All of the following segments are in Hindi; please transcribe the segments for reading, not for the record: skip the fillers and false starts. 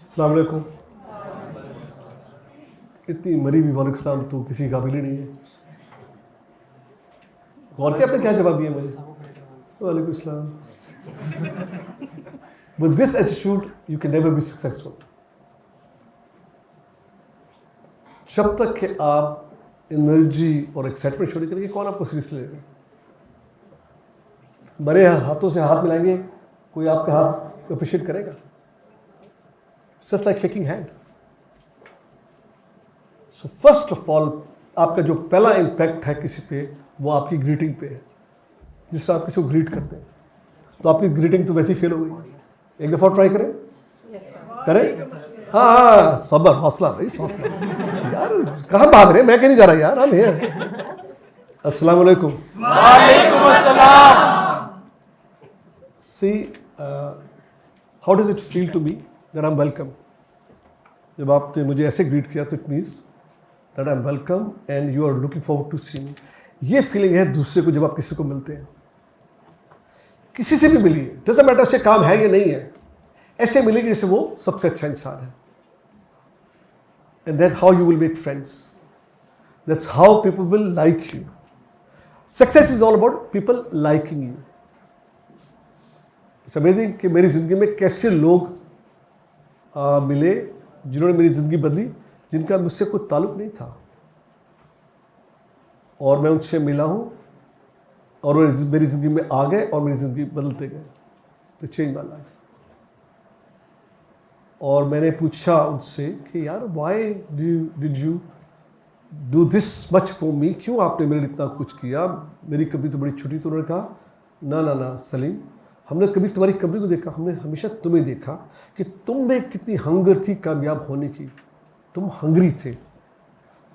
अस्सलाम वालेकुम। इतनी मरी हुई वालेकुम सलाम तो किसी काबिल ही नहीं है। गौर किया आपने क्या जवाब दिया मुझे? वालेकुम सलाम। With this attitude, you can never be successful. जब तक कि आप एनर्जी और एक्साइटमेंट छोड़ करेंगे, कौन आपको सीरियस लेगा? बड़े हाथों से हाथ मिलाएंगे, कोई आपका हाथ अप्रिशिएट करेगा? Just like shaking hand. So first of all, आपका जो पहला इम्पैक्ट है किसी पे, वो आपकी ग्रीटिंग पे है। जिससे आप किसी को ग्रीट करते हैं, तो आपकी ग्रीटिंग तो वैसे ही फेल हो गई। एक दफ़ा ट्राई करें। करें? हाँ, सब्र, हौसला भाई, हौसला। यार कहाँ भाग रहे हैं? मैं कहीं नहीं जा रहा यार, हम हियर। अस्सलाम वालेकुम। वालेकुम अस्सलाम। See, how does it feel to me that I'm welcome? जब आपने मुझे ऐसे ग्रीट किया तो it means that I am welcome and you are looking forward to see me. ये फीलिंग है दूसरे को जब आप किसी को मिलते हैं, किसी से भी मिलिए, डजंट मैटर उससे काम है या नहीं है, ऐसे मिलेगी जैसे वो सबसे अच्छा इंसान है। And that how you will make friends, that's how people will like you. Success is all about people liking you. It's amazing कि मेरी ज़िंदगी में कैसे लोग मिले जिन्होंने मेरी ज़िंदगी बदली, जिनका मुझसे कोई ताल्लुक नहीं था, और मैं उनसे मिला हूँ और वो मेरी ज़िंदगी में आ गए और मेरी ज़िंदगी बदलते गए। तो चेंज माई लाइफ। और मैंने पूछा उनसे कि यार why did you do this much for me, क्यों आपने मेरे लिए इतना कुछ किया, मेरी कभी तो बड़ी छुट्टी। तो उन्होंने कहा ना सलीम, हमने कभी तुम्हारी कमी को देखा, हमने हमेशा तुम्हें देखा कि तुम में कितनी हंगर थी कामयाब होने की। तुम हंगरी थे,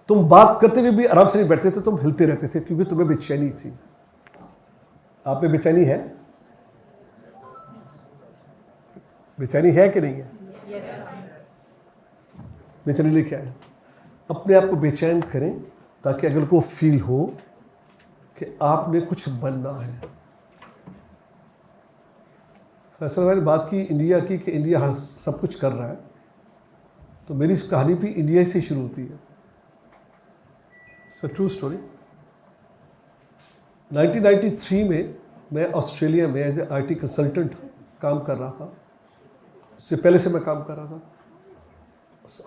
तुम बात करते हुए भी आराम से नहीं बैठते थे, तुम हिलते रहते थे क्योंकि तुम्हें बेचैनी थी। आप में बेचैनी है? बेचैनी है कि नहीं है? बेचैनी लिए क्या है? अपने आप को बेचैन करें ताकि अगर को फील हो कि आपने कुछ बनना है। फैसल भाई ने बात की इंडिया की कि इंडिया हर सब कुछ कर रहा है, तो मेरी इस कहानी भी इंडिया से शुरू होती है। It's a true story. 1993 में मैं ऑस्ट्रेलिया में एज ए IT कंसल्टेंट काम कर रहा था। उससे पहले से मैं काम कर रहा था,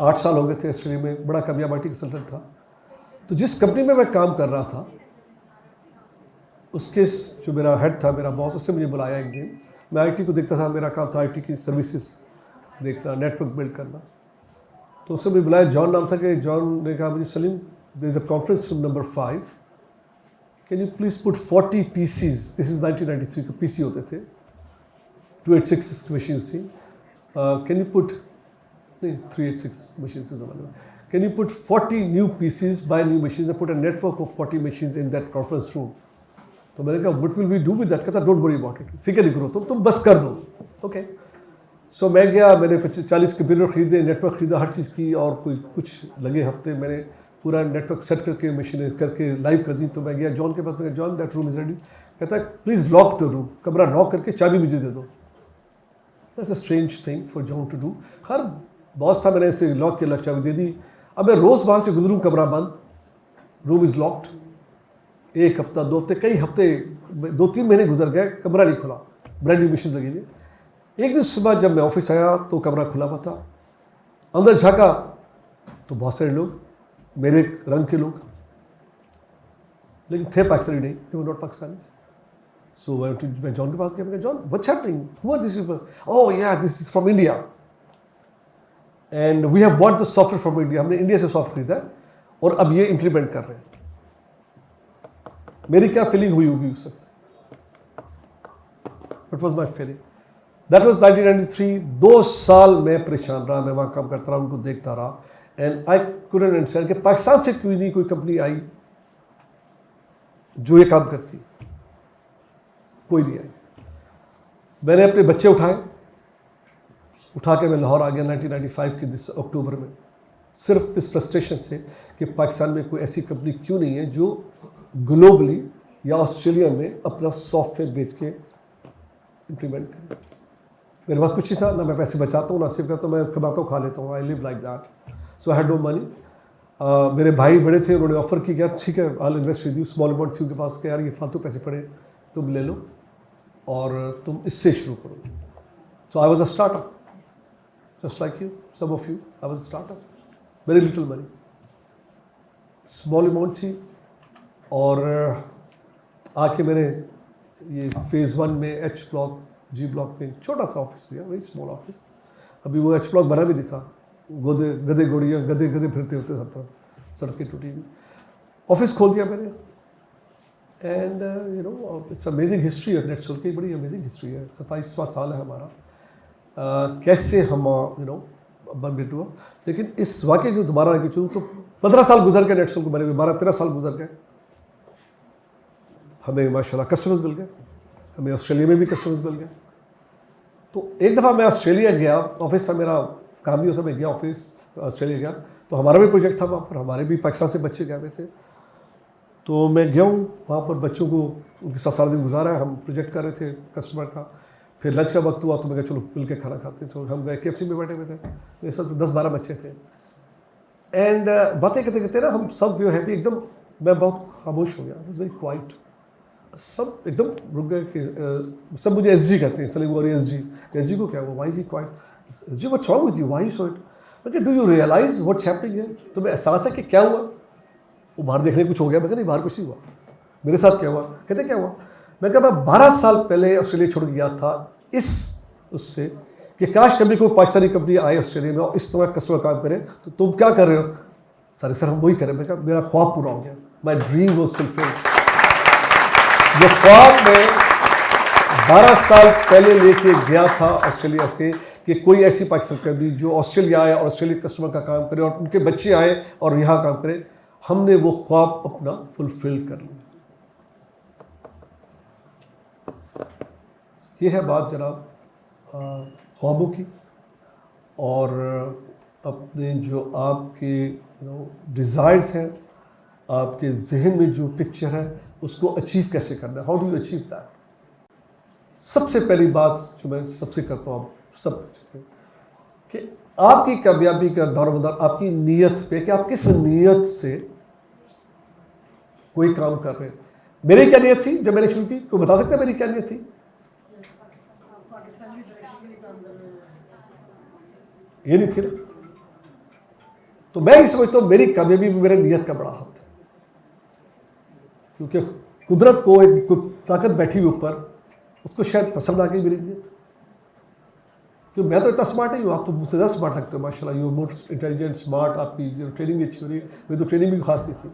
8 साल हो गए थे ऑस्ट्रेलिया में, बड़ा कामयाब IT कंसल्टेंट था। तो जिस कंपनी में मैं काम कर रहा था, उसके जो मेरा हेड था, मेरा बॉस, उससे मुझे बुलाया एक दिन। मैं IT को देखता था, मेरा काम था IT की सर्विसेज देखना, नेटवर्क बिल्ड करना। तो उससे मुझे बुलाया, जॉन नाम था, कि जॉन ने कहा मुझे, Salim there is a conference room number 5, can you please put 40 PCs, this is 1993, तो PC होते थे, 286 मशीन थी, कैन यू पुट, नहीं 386 मशीन से ज़माने में, can you put 40 new PCs, buy new machine, put a network of 40 machine in that conference room. तो मैंने कहा what will we do with that? कहता डोंट वरी अबाउट इट, फिक्र नहीं करो, तुम बस कर दो। ओके। सो मैं गया, मैंने 40 कंप्यूटर खरीदे, नेटवर्क खरीदा, हर चीज़ की, और कोई कुछ लगे हफ्ते, मैंने पूरा नेटवर्क सेट करके मशीनें करके लाइव कर दी। तो मैं गया जॉन के पास, मैं John that room is ready. कहता है प्लीज़ लॉक द रूम, कमरा लॉक करके चाबी मुझे दे दो। That's a strange thing for John to do. हर बॉस था, मैंने ऐसे लॉक के चाबी दे दी। अब मैं रोज़ वहाँ से गुजरूँ, कमरा बंद, रूम इज़ लॉक्ड। 1 हफ्ता, 2 हफ्ते, कई हफ्ते, 2-3 महीने गुजर गए, कमरा नहीं खुला, ब्रांड न्यू मशीन लगी हुई। एक दिन सुबह जब मैं ऑफिस आया तो कमरा खुला हुआ था। अंदर झाँका तो बहुत सारे लोग, मेरे रंग के लोग, लेकिन थे पाकिस्तानी नहीं, दे वर नॉट पाकिस्तानी। सो मैं जॉन के पास गया, मैं कहा John what's happening, who are this people? Oh yeah this is from India and we have bought the software from India, हमने इंडिया से सॉफ्टवेयर खरीदा और अब ये इंप्लीमेंट कर रहे हैं। मेरी क्या फीलिंग हुई होगी उस वक्त? What was my feeling? That was 1993। 2 साल मैं परेशान रहा, मैं वहाँ काम करता रहा, उनको देखता रहा, एंड आई कुडंट अंडरस्टैंड कि पाकिस्तान से क्यों नहीं कोई कंपनी आई जो ये काम करती। कोई नहीं आई। मैंने अपने बच्चे उठा के मैं लाहौर आ गया 1995 के अक्टूबर में, सिर्फ इस फ्रस्ट्रेशन से कि पाकिस्तान में कोई ऐसी कंपनी क्यों नहीं है जो ग्लोबली या ऑस्ट्रेलिया में अपना सॉफ्टवेयर बेच के इम्प्लीमेंट करें। मेरे पास कुछ नहीं था, ना मैं पैसे बचाता हूँ ना सेव करता हूँ, मैं कमाता हूँ खा लेता हूँ, I live like that. So I had no money. मेरे भाई बड़े थे, उन्होंने ऑफर की यार ठीक है I invest with you, small amount थी उनके पास कि यार ये फालतू पैसे पड़े तुम ले लो और तुम इससे शुरू करो। So I was a startup just like you, some of you, I was a startup, very little money, small amount थी। और आके मैंने ये फेज़ 1 में एच ब्लॉक जी ब्लॉक में छोटा सा ऑफिस लिया, वेरी स्मॉल ऑफिस। अभी वो एच ब्लॉक बना भी नहीं था, गधे घोड़ियाँ गधे फिरते होते सब तरफ, सड़कें टूटी हुई। ऑफिस खोल दिया मैंने and you know it's amazing history है नेटसोल की, बड़ी अमेजिंग हिस्ट्री है। 27वां साल है हमारा। कैसे हम यू नो बन बिट हुआ। लेकिन इस वाक़े को दोबारा लेके चलूँ तो 15 साल गुजर गए नेटसोल को बने हुए, 12-13 साल गुजर गए। हमें माशाल्लाह कस्टमर्स मिल गए, हमें ऑस्ट्रेलिया में भी कस्टमर्स मिल गए। तो एक दफ़ा मैं ऑस्ट्रेलिया गया, ऑफिस था मेरा, काम भी उस समय गया ऑफिस, ऑस्ट्रेलिया गया तो हमारा भी प्रोजेक्ट था वहाँ पर, हमारे भी पाकिस्तान से बच्चे गए हुए थे। तो मैं गया हूँ वहाँ पर, बच्चों को उनके साथ सारा दिन गुजारा, हम प्रोजेक्ट कर रहे थे कस्टमर का। फिर लंच का वक्त हुआ तो मैं कहा चलो मिल के खाना खाते हैं, तो हम गए KFC में बैठे हुए थे, मेरे साथ 10-12 बच्चे थे। एंड बातें करते करते ना हम सब वे हैप्पी, एकदम मैं बहुत खामोश हो गया, आई वाज वेरी क्वाइट। सब एकदम रुक गए कि सब मुझे SG कहते हैं, सलीम और SG को क्या हुआ, why is he quiet, SG what's wrong with you, why so it. मैं कहा do you realise what's happening here, तुम्हें एहसास है कि क्या हुआ। वो बाहर देखने कुछ हो गया, मैं कहा नहीं बाहर कुछ नहीं हुआ, मेरे साथ क्या हुआ। कहते क्या हुआ। मैं कहा मैं 12 साल पहले ऑस्ट्रेलिया छोड़ गया था इस उससे कि काश कभी कोई पाकिस्तानी कंपनी आए ऑस्ट्रेलिया में और इस तरह कस्टमर काम करे, तो तुम क्या कर रहे हो। सर हम वही करें। मैं कहा मेरा ख्वाब पूरा हो गया, माई ड्रीम वॉज फुलफिल्ड। जो ख्वाब मैं 12 साल पहले लेके गया था ऑस्ट्रेलिया से कि कोई ऐसी पाकिस्तान कंपनी जो ऑस्ट्रेलिया आए और ऑस्ट्रेलिया कस्टमर का काम करे और उनके बच्चे आए और यहाँ काम करें, हमने वो ख्वाब अपना फुलफिल कर लिया। ये है बात जनाब ख्वाबों की, और अपने जो आपके डिज़ायर्स हैं, आपके जहन में जो पिक्चर है उसको अचीव कैसे करना है, how do you achieve that. सबसे पहली बात जो मैं सबसे करता हूँ सब कि आपकी कामयाबी का दारोमदार आपकी नीयत पे, कि आप किस नीयत से कोई काम कर रहे हैं। मेरी क्या नीयत थी जब मैंने शुरू की, कोई बता सकता है मेरी क्या नीयत थी। ये नहीं थी ना। तो मैं ही समझता हूं मेरी कामयाबी में मेरे नीयत का बड़ा हाथ है, क्योंकि कुदरत को एक ताकत बैठी हुई ऊपर, उसको शायद पसंद आ गई मेरी नीयत। क्योंकि मैं तो इतना स्मार्ट नहीं हूँ, आप तो मुझसे ज़्यादा स्मार्ट लगते हो माशाल्लाह, यू मोस्ट इंटेलिजेंट स्मार्ट, आपकी जो ट्रेनिंग भी अच्छी हो रही है, मेरी तो ट्रेनिंग भी खास नहीं थी।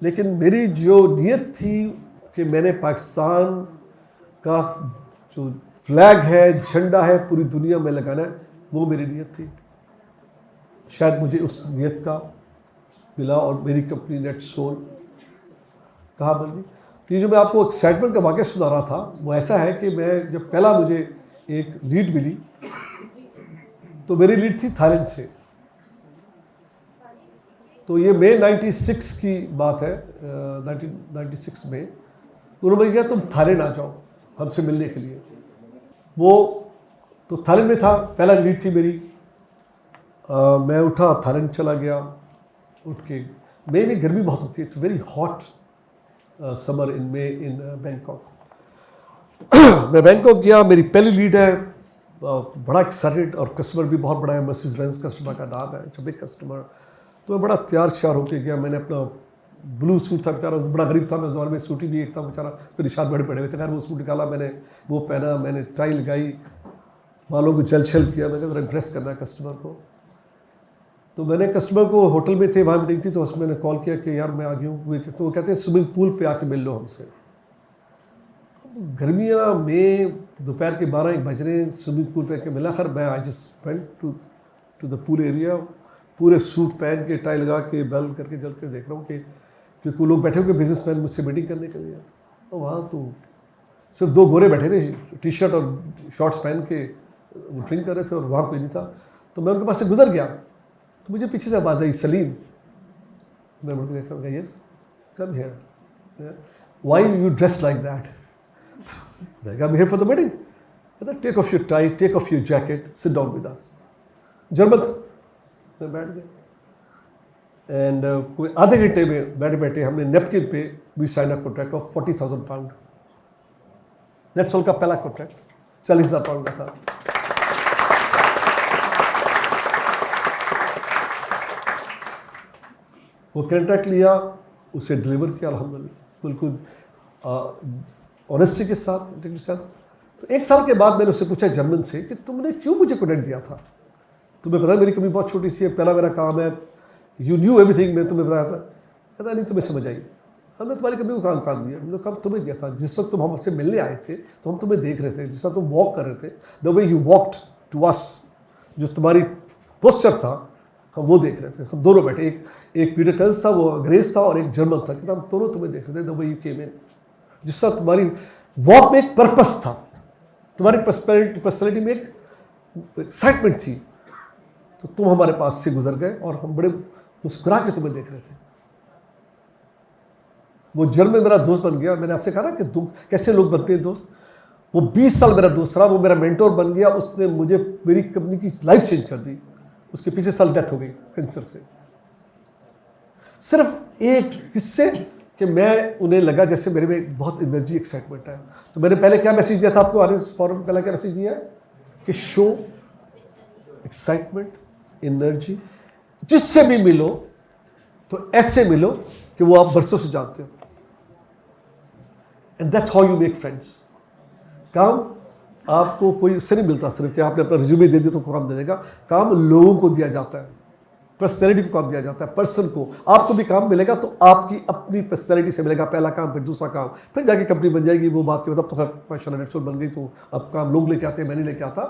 लेकिन मेरी जो नीयत थी कि मैंने पाकिस्तान का जो फ्लैग है, झंडा है, पूरी दुनिया में लगाना है, वो मेरी नीयत थी। शायद मुझे उस नीयत का मिला और मेरी कंपनी नेटसोल कहाँ बन गई। तो ये जो मैं आपको एक्साइटमेंट का वाक़या सुना रहा था वो ऐसा है कि मैं जब पहला मुझे एक लीड मिली तो मेरी लीड थी थाईलैंड से। तो ये मई 96 की बात है, 1996 में। उन्होंने कहा तुम थाईलैंड आ जाओ हमसे मिलने के लिए। वो तो थाईलैंड में था, पहला लीड थी मेरी। मैं उठा, थाईलैंड चला गया। उठ के मई में गर्मी बहुत होती है, it's very hot summer in May in Bangkok. मैं बैंकॉक गया, मेरी पहली लीड है, बड़ा एक्साइटेड, और कस्टमर भी बहुत बड़ा है, मर्सिडीज बेंज कस्टमर का नाम है, इट्स अ बिग कस्टमर। तो मैं बड़ा तैयार श्यार होके गया। मैंने अपना ब्लू सूट था, बेचारा बड़ा गरीब था मैं ज़माने में, सूट ही भी एक था बेचारा, तो निशान बड़े पड़े हुए थे। खैर वो सूट निकाला मैंने, वो पहना, मैंने टाई लगाई, बालों को जल छल किया। मैंने ज़रा इम्प्रेस करना है कस्टमर को। तो मैंने कस्टमर को, होटल में थे, वहाँ मीटिंग थी, तो उसमें मैंने कॉल किया कि यार मैं आ गया हूँ। तो वो कहते हैं स्विमिंग पूल पे आके मिल लो हमसे। गर्मियाँ में दोपहर के 12-1 बज रहे हैं, स्विमिंग पूल पे आके मिला। खैर मैं I just went to the pool area, पूरे सूट पहन के, टाई लगा के, बेल करके जल के देख रहा हूँ कि क्योंकि लोग बैठे हुए बिजनेसमैन मुझसे मीटिंग करने के लिए। और वहाँ तो सिर्फ 2 गोरे बैठे थे, टी शर्ट और शॉर्ट्स पहन के ड्रिंक कर रहे थे, और वहाँ कोई नहीं था। तो मैं उनके पास से गुजर गया तो मुझे पीछे से आवाज़ आई, सलीम। मैं मुझे देखा, yes come here, why you dress like that. मैं कहा, I'm here for the wedding। कहता take off your tie, take off your jacket, sit down with us. German था, मैं बैठ गया एंड कोई आधे घंटे में बैठे बैठे हमने नेपकिन पे we sign a contract of 40,000 pound. Netsol का पहला कॉन्ट्रैक्ट 40,000 पाउंड का था। वो कॉन्ट्रैक्ट लिया, उसे डिलीवर किया अल्हम्दुलिल्लाह बिल्कुल ऑनेस्टी के साथ, इंटीग्रिटी के साथ। तो 1 साल के बाद मैंने उससे पूछा जर्मन से कि तुमने क्यों मुझे कॉन्ट्रैक्ट दिया था? तुम्हें पता है मेरी कमी बहुत छोटी सी है, पहला मेरा काम है, यू न्यू एवरीथिंग, मैं तुम्हें बताया था। कहता नहीं तुम्हें समझ आई, हमने तुम्हारी कमी को काम दिया, हमने काम तुम्हें दिया था। जिस वक्त तुम हमसे मिलने आए थे तो हम तुम्हें देख रहे थे, जिस वक्त तुम वॉक कर रहे थे, the way you walked to us, जो तुम्हारी पोस्चर था हम वो देख रहे थे। हम दोनों बैठे, एक पीटर टर्न्स था, वो अंग्रेज था, और एक जर्मन था। कहता हम दोनों तुम्हें देख रहे थे, द वे यू केम इन, जिस वक्त तुम्हारी वॉक में एक पर्पस था, तुम्हारी पर्सनैलिटी में एक एक्साइटमेंट थी, तो तुम हमारे पास से गुजर गए और हम बड़े मुस्कुरा के तुम्हें देख रहे थे। वो जर्मन मेरा दोस्त बन गया। मैंने आपसे कहा ना कि कैसे लोग बनते हैं दोस्त। वो 20 साल मेरा दोस्त रहा, वो मेरा मेंटोर बन गया। उसने मुझे, मेरी कंपनी की लाइफ चेंज कर दी। उसके पिछले साल डेथ हो गई कैंसर से। सिर्फ एक किस्से कि मैं उन्हें लगा जैसे मेरे में बहुत एनर्जी, एक्साइटमेंट है। तो मैंने पहले क्या मैसेज दिया था आपको, आने फॉरम पहला क्या मैसेज दिया है कि शो एक्साइटमेंट, एनर्जी, जिससे भी मिलो तो ऐसे मिलो कि वो आप बरसों से जानते हो। And that's how you make friends. काम आपको कोई उससे नहीं मिलता सिर्फ कि आपने अपना रिज्यूमे दे दिया तो काम दे देगा। काम लोगों को दिया जाता है, पर्सनैलिटी को काम दिया जाता है, पर्सन को। आपको भी काम मिलेगा तो आपकी अपनी पर्सनैलिटी से मिलेगा। पहला काम, फिर दूसरा काम, फिर जाके कंपनी बन जाएगी, वो बात के बाद। अब तो खैर माशाल्लाह नेटसोल बन गई तो अब काम लोग लेके आते हैं, मैं नहीं लेके आता।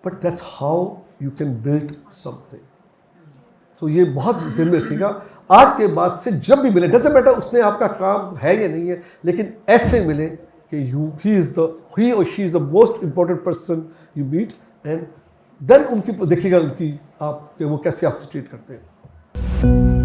But that's how you can build something. तो ये बहुत ज़हन में रखिएगा। आज के बाद से जब भी मिले, डजंट मैटर उसने आपका काम है या नहीं है, लेकिन ऐसे मिले कि ही और she is the most important person you meet, and then उनकी देखिएगा उनकी आप वो कैसे आपसे ट्रीट करते हैं।